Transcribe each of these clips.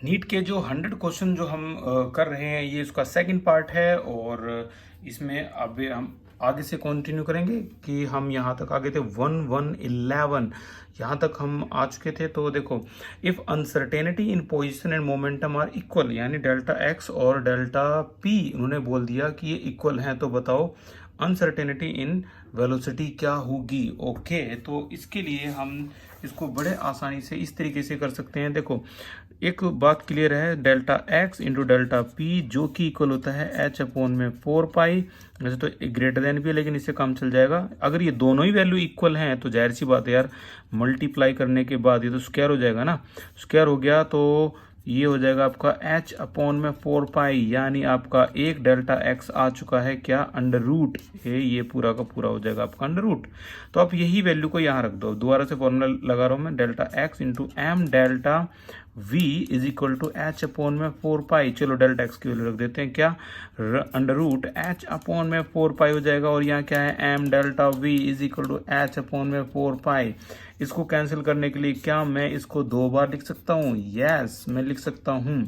NEET के जो 100 question जो हम कर रहे हैं, ये इसका सेकंड पार्ट है। और इसमें अब हम आगे से कंटिन्यू करेंगे कि हम यहाँ तक आगे थे 1-1-11, यहाँ तक हम आ चुके थे। तो देखो, if uncertainty in position and momentum are equal, यानी डेल्टा एक्स और डेल्टा पी उन्होंने बोल दिया कि ये इक्वल हैं, तो बताओ अनसर्टेनिटी इन वेलोसिटी क्या होगी। ओके, तो इसके लिए हम इसको बड़े आसानी से इस तरीके से कर सकते हैं। देखो, एक बात क्लियर है, delta x into delta P जो कि इक्वल होता है एच अपॉन में 4 पाई। वैसे तो ग्रेटर देन भी है, लेकिन इससे काम चल जाएगा। अगर ये दोनों ही वैल्यू इक्वल हैं तो जाहिर सी बात है यार, मल्टीप्लाई करने के बाद ये तो स्क्वायर हो जाएगा ना। स्क्वायर हो गया तो ये हो जाएगा आपका एच अपॉन में 4 पाई, यानी आपका एक डेल्टा एक्स आ चुका है क्या, अंडर रूट। ये पूरा का पूरा हो जाएगा आपका अंडर रूट। तो आप यही वैल्यू को यहाँ रख दो। दोबारा से फॉर्मूला लगा रहा हूँ मैं, delta x into m delta v is equal to h upon में 4 पाई। चलो डेल्टा एक्स की वैल्यू रख देते हैं क्या, अंडर रूट एच अपॉन में 4 पाई हो जाएगा। और यहाँ क्या है, m delta v is equal to h upon में 4 पाई। इसको कैंसिल करने के लिए क्या मैं इसको 2 बार लिख सकता हूँ? यस, मैं लिख सकता हूँ।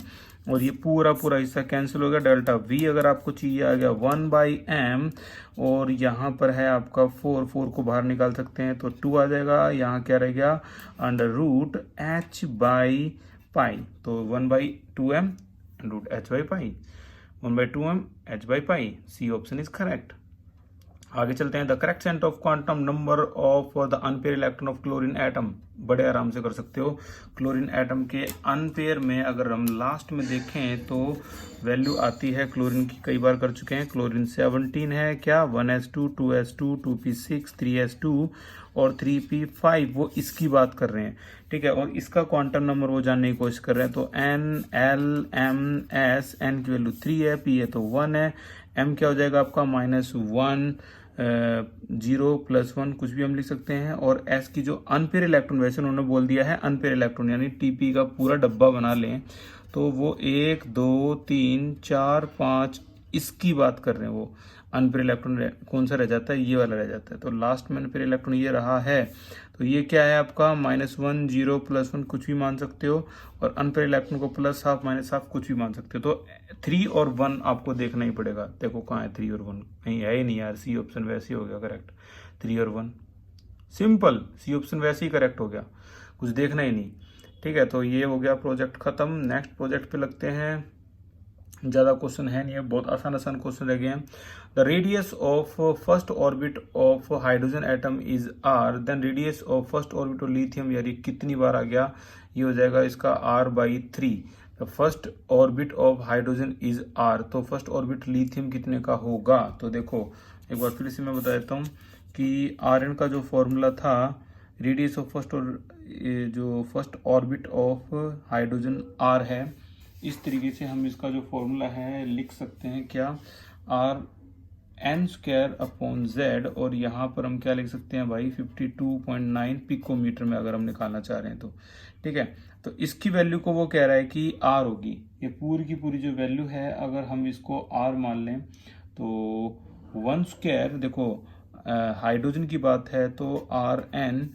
और ये पूरा पूरा हिस्सा कैंसिल हो गया। डेल्टा v अगर आपको चाहिए आ गया 1/m, और यहाँ पर है आपका 4 को बाहर निकाल सकते हैं तो 2 आ जाएगा। यहाँ क्या रह गया, अंडर रूट h/पाई। तो 1/2m रूट h/पाई, 1/2m h/पाई। C option is correct. आगे चलते हैं। The correct centre of quantum number of the unpair electron of chlorine atom. बड़े आराम से कर सकते हो। क्लोरीन एटम के अनपेयर में अगर हम लास्ट में देखें तो वैल्यू आती है, क्लोरीन की कई बार कर चुके हैं। क्लोरीन 17 है क्या, 1s2 2s2 2p6 3s2 और 3p5, वो इसकी बात कर रहे हैं। ठीक है, और इसका क्वांटम नंबर वो जानने की कोशिश कर रहे हैं। तो n l m s, n की वैल्यू 3 है, p है तो 1 है, m क्या हो जाएगा आपका -1, 0 +1 कुछ भी हम लिख सकते हैं। और s की जो अनपेयर इलेक्ट्रॉन, वैसे उन्होंने बोल दिया है अनपेयर इलेक्ट्रॉन, यानी टीपी का पूरा डब्बा बना लें तो वो 1 2 3 4 5 इसकी बात कर रहे हैं। वो अनपेयर इलेक्ट्रॉन कौन सा रह जाता है, ये वाला रह जाता है। तो लास्ट में अनपेयर इलेक्ट्रॉन ये रहा है। तो ये क्या है आपका -1 0 +1 कुछ भी मान सकते हो, और अनपेयर इलेक्ट्रॉन को +12 -12 कुछ भी मान सकते हो। तो 3 और 1 आपको देखना ही पड़ेगा। देखो कहाँ है 3 और 1, नहीं है ही नहीं यार। सी ऑप्शन वैसे ही हो गया करेक्ट, 3 और 1 सिंपल। सी ऑप्शन वैसे ही करेक्ट हो गया, कुछ देखना ही नहीं। ठीक है, तो ये हो गया प्रोजेक्ट खत्म। नेक्स्ट प्रोजेक्ट पे लगते हैं। ज़्यादा क्वेश्चन है नहीं है, बहुत आसान आसान क्वेश्चन रह गए हैं। The radius of first orbit of hydrogen atom is r, then radius of first orbit of lithium, यानी कितनी बार आ गया, ये हो जाएगा इसका r/3। The first orbit of hydrogen is r, तो फर्स्ट ऑर्बिट लिथियम कितने का होगा। तो देखो एक बार फिर से मैं बता देता हूँ कि Rn का जो फॉर्मूला था, रेडियस ऑफ फर्स्ट, और जो first orbit of hydrogen r है, इस तरीके से हम इसका जो फॉर्मूला है लिख सकते हैं क्या, Rn²/z। और यहाँ पर हम क्या लिख सकते हैं भाई, 52.9 पिकोमीटर में अगर हम निकालना चाह रहे हैं तो। ठीक है, तो इसकी वैल्यू को वो कह रहा है कि r होगी। ये पूरी की पूरी जो वैल्यू है, अगर हम इसको r मान लें तो 1², देखो हाइड्रोजन की बात है तो Rn,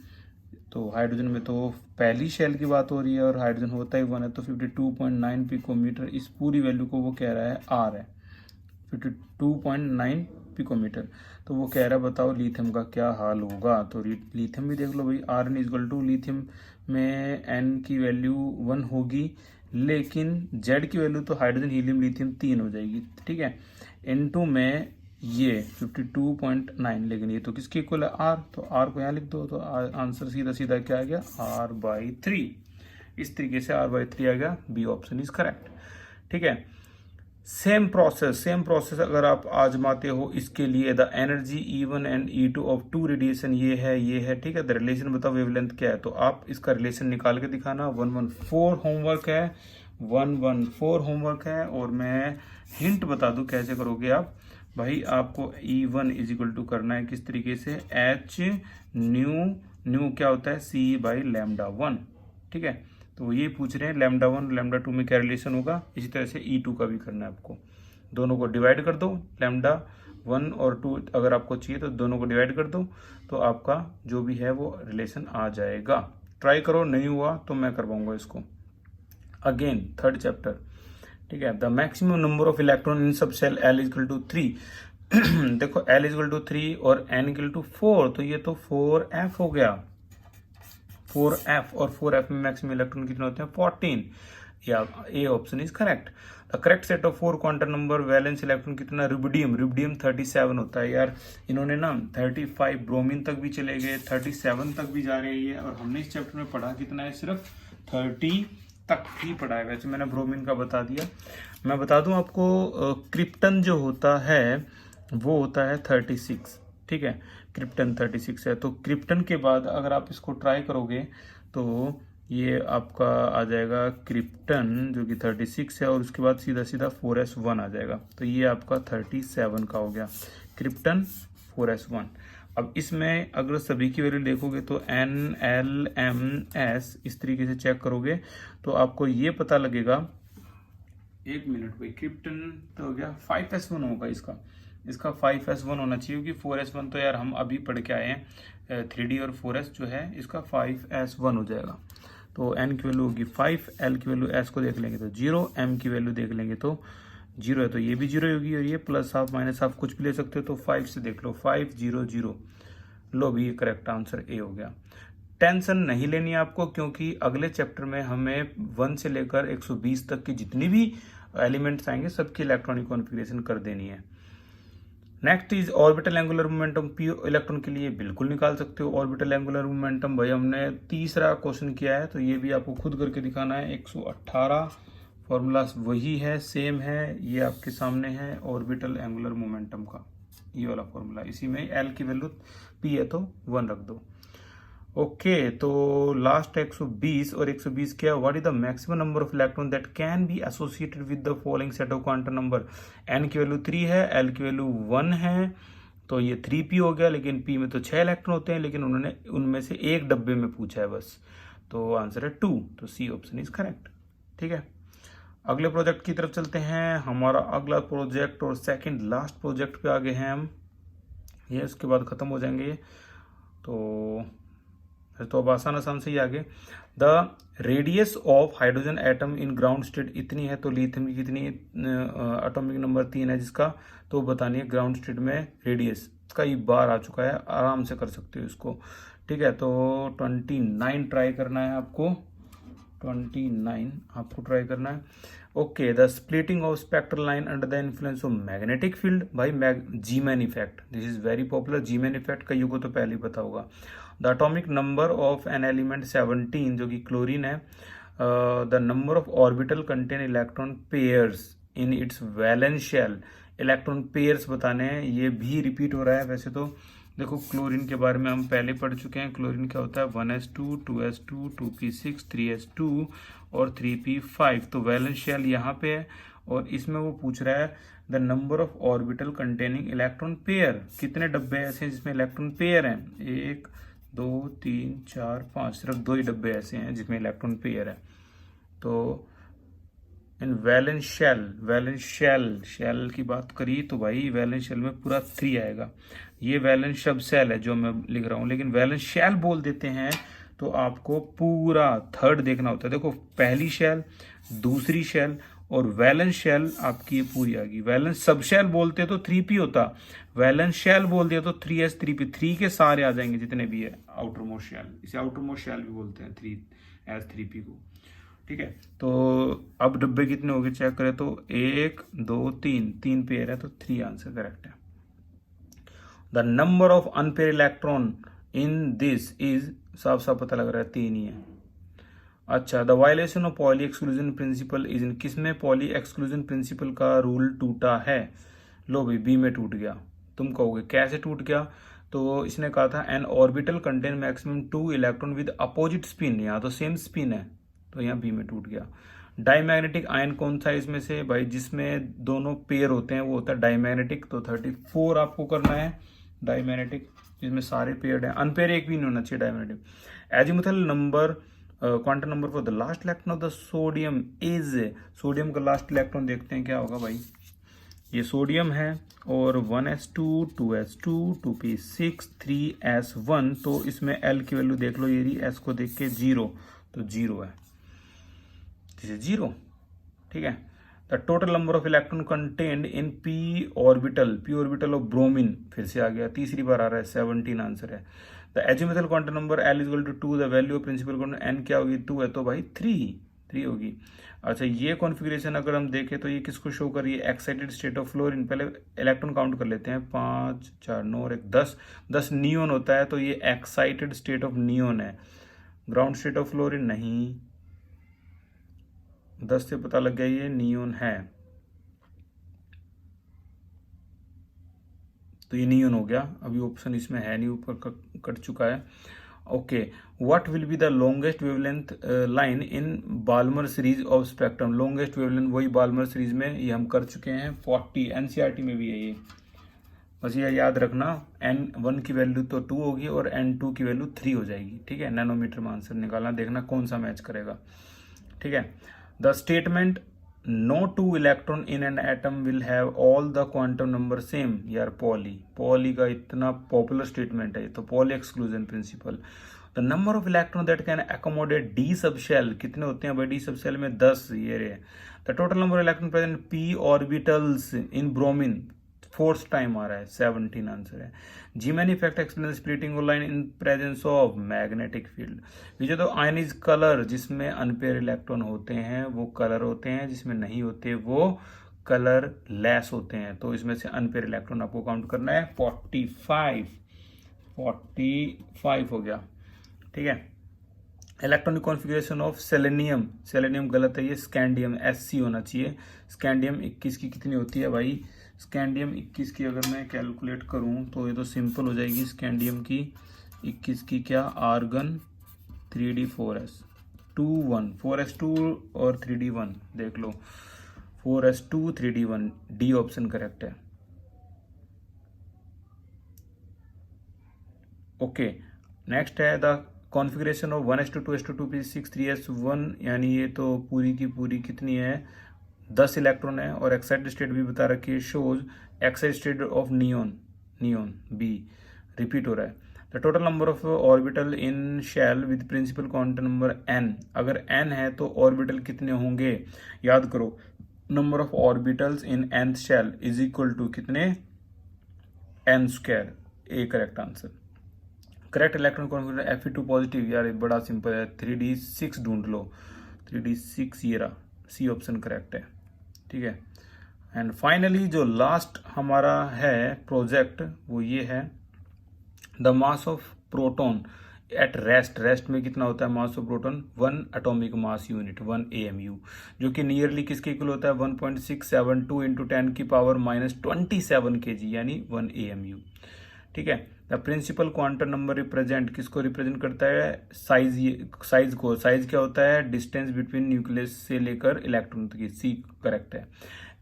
तो हाइड्रोजन में तो पहली शेल की बात हो रही है और हाइड्रोजन होता ही 1 है, तो 52.9 पिकोमीटर, इस पूरी वैल्यू को वो कह रहा है आर है, 52.9 पिकोमीटर। तो वो कह रहा है बताओ लिथियम का क्या हाल होगा। तो लिथियम भी देख लो भाई, r n equal to lithium में एन की वैल्यू 1 होगी, लेकिन जेड की वैल्यू तो हाइड्रोजन हीलियम लिथियम 3 हो जाएगी। ठीक है, N2 में ये 52.9, लेकिन ये तो किसके इक्वल है, आर, तो आर को यहाँ लिख दो। तो आंसर सीधा सीधा क्या आ गया, r/3। इस तरीके से r/3 आ गया, बी ऑप्शन इज करेक्ट। ठीक है, सेम प्रोसेस अगर आप आजमाते हो इसके लिए, the energy E1 and E2 of two radiation, ये है। ठीक है, द रिलेशन बताओ वेवलेंथ क्या है, तो आप इसका रिलेशन निकाल के दिखाना। 114 होमवर्क है, 114 होमवर्क है। और मैं हिंट बता दूं कैसे करोगे आप भाई। आपको E1 इज इक्वल टू करना है किस तरीके से, H न्यू क्या होता है, C/λ1। ठीक है, तो ये पूछ रहे हैं λ1 λ2 में क्या रिलेशन होगा। इसी तरह से E2 का भी करना है आपको। दोनों को डिवाइड कर दो, λ1 और 2 अगर आपको चाहिए तो दोनों को डिवाइड कर दो, तो आपका जो भी है वो रिलेशन आ जाएगा। ट्राई करो, नहीं हुआ तो मैं करवाऊंगा इसको। अगेन थर्ड चैप्टर, ठीक है। The maximum number of electron इन सब सेल L इक्वल टू 3 देखो L इक्वल टू 3 और N इक्वल टू 4, तो ये तो 4F हो गया, 4F, और 4F में मैक्सिमम इलेक्ट्रॉन कितने होते हैं 14, या A option is correct. The correct set of 4 quantum number valence electron कितना, रुबिडियम 37 होता है यार। इन्होंने ना 35 ब्रोमीन तक भी चले गए, 37 तक भी जा रही है, और हमने इस चैप्टर में पढ़ा कितना है, सिर्फ 30 तक ही पढ़ा है। वैसे मैंने ब्रोमीन का बता दिया। मैं बता दूं आपको, क्रिप्टन जो होता है वो होता है 36, ठीक है, क्रिप्टन 36 है। तो क्रिप्टन के बाद अगर आप इसको ट्राई करोगे तो ये आपका आ जाएगा क्रिप्टन जो कि 36 है, और उसके बाद सीधा सीधा 4s1 आ जाएगा, तो ये आपका 37 का हो गया क्रिप्टन 4s1। अब इसमें अगर सभी की वैल्यू देखोगे तो NLMS इस तरीके से चेक करोगे तो आपको ये पता लगेगा, एक मिनट भाई, क्रिप्टन तो हो गया 5s1 होगा, इसका 5s1 होना चाहिए, क्योंकि 4s1 तो यार हम अभी पढ़ के आए हैं 3D, और 4s जो है इसका 5s1 हो जाएगा। तो n की वैल्यू होगी 5, L की वैल्यू s को देख लेंगे तो 0, m की वैल्यू देख लेंगे तो 0 है, तो ये भी 0 होगी, और ये प्लस हाफ माइनस हाफ कुछ भी ले सकते हो, तो 5 से देख लो 5 0 0, लो भी, ये करेक्ट आंसर ए हो गया। टेंशन नहीं लेनी है आपको, क्योंकि अगले चैप्टर में हमें 1 से लेकर 120 तक की जितनी भी एलिमेंट्स आएंगे सबकी इलेक्ट्रॉनिक कॉन्फ़िगरेशन कर देनी है। Next is orbital angular momentum, P electron के लिए बिल्कुल निकाल सकते हो ऑर्बिटल एंगुलर मोमेंटम। भाई हमने तीसरा क्वेश्चन किया है, तो ये भी आपको खुद करके दिखाना है। 118 फॉर्मूला वही है, सेम है, ये आपके सामने है ऑर्बिटल एंगुलर मोमेंटम का, ये वाला फॉर्मूला। इसी में एल की वैल्यू पी है तो 1 रख दो। ओके, तो लास्ट 120 और 120 क्या, what is the maximum number of electron that can be associated with the following set of quantum number. N की वैल्यू 3 है, एल की वैल्यू 1 है, तो ये 3p हो गया, लेकिन p में तो 6 इलेक्ट्रॉन होते हैं, लेकिन उन्होंने उनमें से एक डब्बे में पूछा है बस, तो आंसर है 2, तो सी ऑप्शन इज करेक्ट। ठीक है, अगले प्रोजेक्ट की तरफ चलते हैं। हमारा अगला प्रोजेक्ट और सेकंड लास्ट प्रोजेक्ट पे आगे हैं हम, ये उसके बाद खत्म हो जाएंगे। तो अब आसान से ही आगे, the radius of hydrogen atom in ground state इतनी है, तो लिथियम की कितनी एटॉमिक नंबर 3 है जिसका, तो बतानी है ग्राउंड स्टेट में रेडियस। कई बार आ चुका है, आराम से कर सकते हो इसको। ठीक है, तो 29 ट्राई करना है आपको, 29 आपको ट्राई करना है। Okay, the splitting of spectral line under the influence of magnetic field, भाई Zeeman effect, this is very popular. Zeeman effect कईयों को तो पहले ही पता होगा। The atomic number of an element 17 जो कि क्लोरीन है। The number of orbital contain electron pairs in its valence shell, electron pairs बताने हैं, ये भी रिपीट हो रहा है। वैसे तो देखो क्लोरीन के बारे में हम पहले पढ़ चुके हैं। क्लोरीन क्या होता है, 1s2 2s2 2p6 3s2 और 3p5, तो वैलेंस शेल यहाँ पे है, और इसमें वो पूछ रहा है the number of orbital containing electron pair, कितने डब्बे ऐसे हैं जिसमें इलेक्ट्रॉन पेयर हैं, 1 2 3 4 5, सिर्फ 2 ही डब्बे ऐसे हैं जिसमें इलेक्ट्रॉन पेयर है। तो इन वैलेंस शेल की बात करी तो भाई वैलेंस शेल में पूरा 3 आएगा। ये वैलेंस सब शेल है जो मैं लिख रहा हूँ, लेकिन वैलेंस शेल बोल देते हैं तो आपको पूरा थर्ड देखना होता है। देखो पहली शेल, दूसरी शेल और वैलेंस शेल आपकी ये पूरी आ गई। वैलेंस सब शेल बोलते तो 3p होता, वैलेंस शेल बोल दिया तो 3s 3p, 3 के सारे आ जाएंगे जितने भी है आउटर मोस्ट शेल, इसे आउटर मोस्ट शेल भी बोलते हैं 3s 3p को। ठीक है, तो अब डब्बे कितने हो गए चेक करें तो 1 2 3 पेयर है, तो 3 आंसर करेक्ट है। The number of unpaired electron in this is, साफ साफ पता लग रहा है 3 ही है। अच्छा, the violation of poly exclusion principal is in, किसमें पॉली एक्सक्लूजन प्रिंसिपल का रूल टूटा है। लो भाई बी में टूट गया। तुम कहोगे कैसे टूट गया, तो इसने कहा था N orbital contain maximum 2 electron with opposite spin, यहाँ तो सेम स्पिन है, तो यहाँ बी में टूट गया। डाईमैग्नेटिक आयन कौन सा है इसमें से, भाई जिसमें दोनों पेयर होते हैं वो होता है डाईमैग्नेटिक, तो 34 आपको करना है डाईमैग्नेटिक, जिसमें सारे पेयर हैं, अनपेयर एक भी नहीं होना चाहिए diamagnetic. Azimuthal number quantum number for the last electron of the sodium is, sodium का लास्ट इलेक्ट्रॉन देखते हैं क्या होगा भाई। ये सोडियम है और 1s2 2s2 2p6 3s1, तो इसमें L की वैल्यू देख लो, ये s को देख के 0, तो 0 है। दिस इज 0, ठीक है। The total number of electron contained in P orbital of bromine, फिर से आ गया, तीसरी बार आ रहा है, 17 आंसर है। The azimuthal quantum number L equal to 2, the value of principal quantum N क्या होगी, 2 है तो भाई 3 होगी। अच्छा, ये कॉन्फ़िगरेशन अगर हम देखें तो ये किसको शो कर रही है, एक्साइटेड स्टेट ऑफ फ्लोरीन। पहले इलेक्ट्रॉन काउंट कर लेते हैं, 5 4 9 और 1 10 नियोन होता है, तो ये एक्साइटेड स्टेट ऑफ नियोन है। ग्राउंड स्टेट ऑफ फ्लोरीन नहीं, 10 से पता लग गया ये नियोन है, तो ये नियोन हो गया। अभी ऑप्शन इसमें है नहीं, ऊपर कट चुका है। Okay, what will be the longest wavelength line in Balmer series of spectrum. Longest wavelength वही बाल्मर सीरीज में, ये हम कर चुके हैं, 40, एनसीईआरटी में भी है ये। बस ये याद रखना, N1 की वैल्यू तो 2 होगी और N2 की वैल्यू 3 हो जाएगी, ठीक है। नैनोमीटर में आंसर निकालना, देखना कौन सा मैच करेगा, ठीक है। The statement no two electron in an atom will have all the quantum number same, यार पॉली का इतना पॉपुलर स्टेटमेंट है, तो Pauli exclusion principle. The number of electron that can accommodate d sub shell, कितने होते हैं भाई D sub shell में, 10, ये रहे। The total number of electron present P orbitals in bromine, fourth time आ रहा है, 17 आंसर है। Zeeman effect explain splitting of line in presence of magnetic field. Which तो आयन इज कलर, जिसमें unpair electron होते हैं वो कलर होते हैं, जिसमें नहीं होते वो कलर लेस होते हैं। तो इसमें से अनपेयर इलेक्ट्रॉन आपको काउंट करना है, 45 हो गया, ठीक है। इलेक्ट्रॉनिक कॉन्फ़िगरेशन ऑफ सेलेनियम गलत है, ये स्कैंडियम, Sc होना चाहिए। स्कैंडियम 21 की कितनी होती है भाई, स्कैंडियम 21 की अगर मैं कैलकुलेट करूं तो ये तो सिंपल हो जाएगी। स्कैंडियम की 21 की क्या, आर्गन 3d4s 2 1, 4s2 और 3d1, देख लो 4s2 3d1, D option correct है। ओके, नेक्स्ट है the configuration of 1s2 2s2 2p6 3s1, यानी ये तो पूरी की पूरी कितनी है, 10 इलेक्ट्रॉन है। और एक्साइटेड स्टेट भी बता रखी है, shows excited state of neon B, repeat हो रहा है। The total number of orbital in shell with principal quantum number n, अगर n है तो ऑर्बिटल कितने होंगे, याद करो, number of orbitals in nth shell is equal to कितने, n², A correct answer. Correct electron configuration Fe2 positive, यार बड़ा सिंपल है, 3d6 ढूंढ लो, 3d6 ये रहा, सी ऑप्शन करेक्ट है, ठीक है। एंड फाइनली जो लास्ट हमारा है प्रोजेक्ट वो ये है, the mass of proton at rest में कितना होता है mass of proton, 1 atomic mass unit, 1 AMU, जो कि नियरली किसके इक्वल होता है, 1.672 इंटू 10 की पावर -27 kg, यानी 1 AMU, ठीक है। The principal quantum number represent, किसको रिप्रेजेंट करता है, साइज को, साइज क्या होता है, डिस्टेंस बिटवीन न्यूक्लियस से लेकर इलेक्ट्रॉन तक, सी करेक्ट है।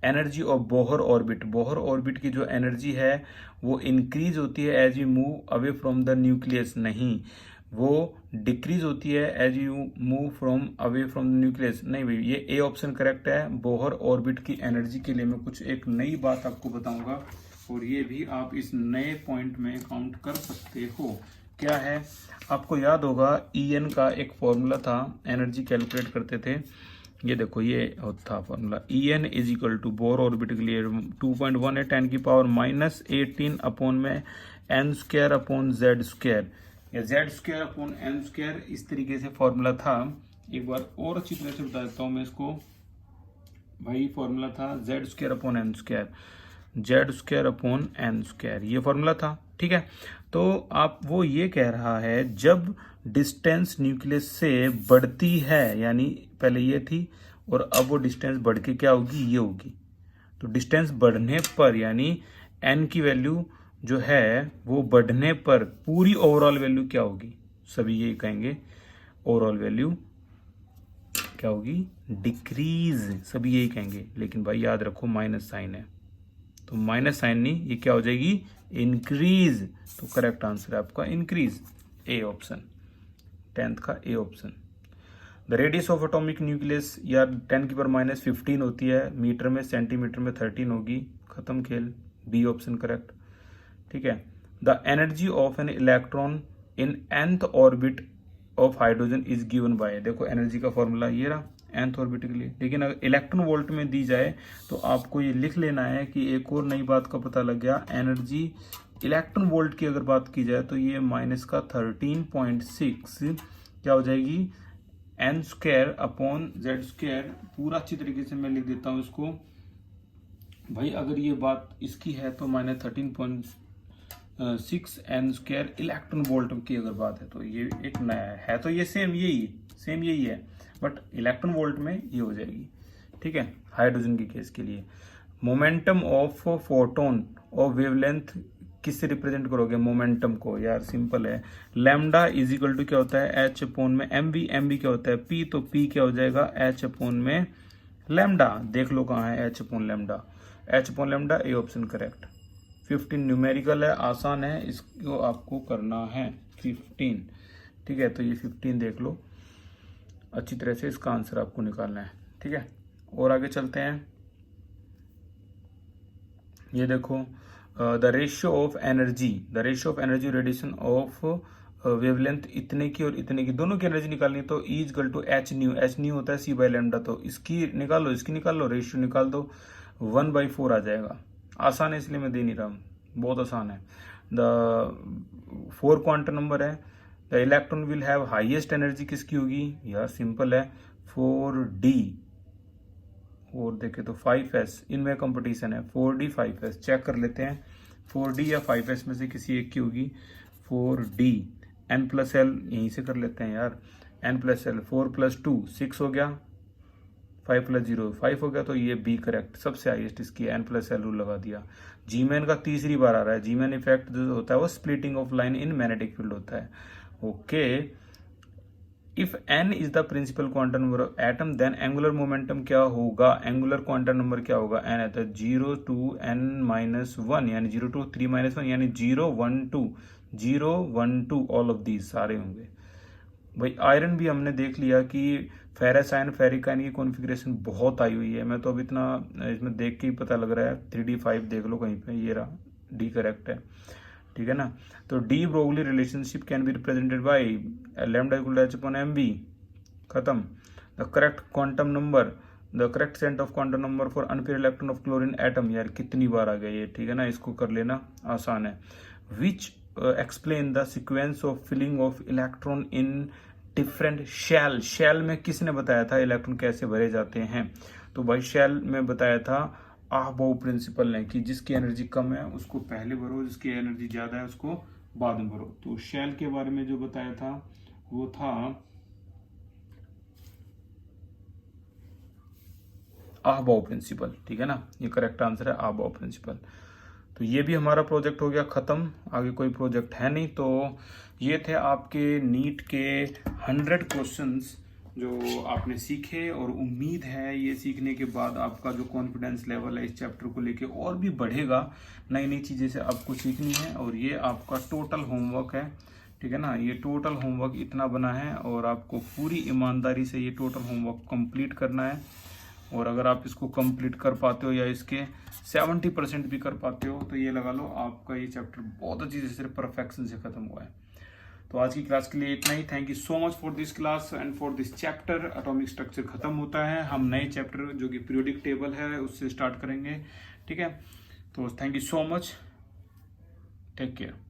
एनर्जी ऑफ बोहर ऑर्बिट की जो एनर्जी है वो इंक्रीज होती है as you move away from the nucleus, नहीं, वो डिक्रीज होती है as you move from away from the nucleus, नहीं भाई, ये ए ऑप्शन करेक्ट है। बोहर ऑर्बिट की एनर्जी के लिए मैं कुछ एक नई बात आपको बताऊंगा, और ये भी आप इस नए पॉइंट में काउंट कर सकते हो। क्या है, आपको याद होगा En का एक फॉर्मूला था, एनर्जी कैलकुलेट करते थे, ये देखो ये था formula, En is equal to Bohr orbit के लिए 2.1 है 10 की पावर -18 अपॉन में n² अपॉन z², या z² अपॉन n², इस तरीके से फॉर्मूला था। एक बार और अच्छी तरह से बता देता हूँ मैं इसको, भाई फॉर्मूला था z² upon n², z² upon n², ये फॉर्मूला था, ठीक है। तो आप वो ये कह रहा है जब डिस्टेंस न्यूक्लियस से बढ़ती है, यानी पहले ये थी और अब वो डिस्टेंस बढ़ के क्या होगी, ये होगी, तो डिस्टेंस बढ़ने पर यानी n की वैल्यू जो है वो बढ़ने पर पूरी ओवरऑल वैल्यू क्या होगी, सभी यही कहेंगे, ओवरऑल वैल्यू क्या होगी, डिक्रीज, सभी यही कहेंगे। लेकिन भाई याद रखो माइनस साइन है, तो माइनस साइन नहीं, ये क्या हो जाएगी, इंक्रीज, तो करेक्ट आंसर है आपका इंक्रीज, ए ऑप्शन, 10th का A option. The radius of atomic nucleus, या 10 की पावर -15 होती है, मीटर में, सेंटीमीटर में 13 होगी, खत्म खेल, बी ऑप्शन करेक्ट, ठीक है। The energy of an electron in nth orbit of hydrogen is given by, देखो एनर्जी का फॉर्मूला ये रहा, nth ऑर्बिट के लिए। लेकिन अगर इलेक्ट्रॉन वोल्ट में दी जाए तो आपको ये लिख लेना है कि एक और नई बात का पता लग गया, एनर्जी इलेक्ट्रॉन वोल्ट की अगर बात की जाए तो ये माइनस का 13.6 क्या हो जाएगी, n square upon z square. पूरा अच्छी तरीके से मैं लिख देता हूँ इसको भाई, अगर ये बात इसकी है तो minus 13.6 n square electron volt की अगर बात है तो ये एक नया है तो ये सेम यही है, बट इलेक्ट्रॉन वोल्ट में ये हो जाएगी। ठीक है, हाइड्रोजन के केस के लिए मोमेंटम ऑफ फोटोन और वेवलेंथ किससे रिप्रेजेंट करोगे मोमेंटम को, यार सिंपल है, लैम्डा इज इक्वल टू क्या होता है h अपोन में mv क्या होता है p, तो p क्या हो जाएगा h अपोन में लैम्डा। देख लो कहाँ है h अपोन लैम्डा, ए ऑप्शन करेक्ट। 15 न्यूमेरिकल है, आसान है, इसको आपको करना है 15। ठीक है, तो ये 15 देख लो अच्छी तरह से, इसका आंसर आपको निकालना है। ठीक है, और आगे चलते हैं। ये देखो the ratio of energy radiation of wavelength इतने की और इतने की, दोनों की एनर्जी निकालनी है तो E equal to h nu होता है C बाई लैम्डा, तो इसकी निकाल लो, रेशियो निकाल दो, 1/4 आ जाएगा। आसान है इसलिए मैं दे नहीं रहा हूँ, बहुत आसान है। द 4 क्वांटम नंबर है, the electron will have highest energy किसकी होगी, यार सिंपल है 4D, और देखे तो 5s, इनमें कंपटीशन है 4D 5s, चेक कर लेते हैं 4D या 5s में से किसी एक की होगी 4D। n प्लस एल यहीं से कर लेते हैं यार, n प्लस एल 4 + 2 6 हो गया, 5 + 0 5 हो गया, तो ये बी करेक्ट, सबसे हाईएस्ट इसकी n प्लस एल रूल लगा दिया। जीमैन का तीसरी बार आ रहा है, जीमैन इफेक्ट जो होता है वो splitting of line in magnetic field होता है। Okay, if n is the principal quantum number of atom then angular momentum क्या होगा, एंगुलर क्वांटम नंबर क्या होगा, n है तो 0 to n-1 यानी 0 to 3-1 यानी 0 1 2 ऑल ऑफ दीज सारे होंगे। भाई आयरन भी हमने देख लिया कि फेरस आयन फेरिक आयन की कॉन्फ़िगरेशन बहुत आई हुई है, मैं तो अब इतना इसमें देख के ही पता लग रहा है। 3D5 देख लो कहीं पे, ये रहा डी करेक्ट है। ठीक है ना, तो de Broglie relationship can be represented by lambda equal to h upon mv, खत्म। The correct quantum number, the correct set of quantum number for unpair electron of chlorine atom, यार कितनी बार आ गया ये। ठीक है ना, इसको कर लेना, आसान है। Which explain the sequence of filling of electron in different shell में किसने बताया था इलेक्ट्रॉन कैसे भरे जाते हैं, तो भाई शेल में बताया था आहबाउ प्रिंसिपल ने कि जिसकी एनर्जी कम है उसको पहले भरो, जिसकी एनर्जी ज्यादा है उसको बाद में भरो। तो शेल के बारे में जो बताया था वो था आहबाउ प्रिंसिपल। ठीक है ना, ये करेक्ट आंसर है आहबाउ प्रिंसिपल। तो ये भी हमारा प्रोजेक्ट हो गया खत्म, आगे कोई प्रोजेक्ट है नहीं। तो ये थे आपके नीट के 100 क्वेश्चंस जो आपने सीखे, और उम्मीद है ये सीखने के बाद आपका जो कॉन्फिडेंस लेवल है इस चैप्टर को लेके और भी बढ़ेगा। नई नई चीज़ें से आपको सीखनी है, और ये आपका टोटल होमवर्क है। ठीक है ना, ये टोटल होमवर्क इतना बना है और आपको पूरी ईमानदारी से ये टोटल होमवर्क कंप्लीट करना है। और अगर आप इसको कंप्लीट कर पाते हो या इसके 70% भी कर पाते हो तो ये लगा लो आपका ये चैप्टर बहुत अच्छी तरह से परफेक्शन से खत्म हुआ है। तो आज की क्लास के लिए इतना ही। Thank you so much for this class and for this chapter. Atomic structure खत्म होता है, हम नए चैप्टर जो कि पीरियोडिक टेबल है उससे स्टार्ट करेंगे। ठीक है, तो thank you so much, take care.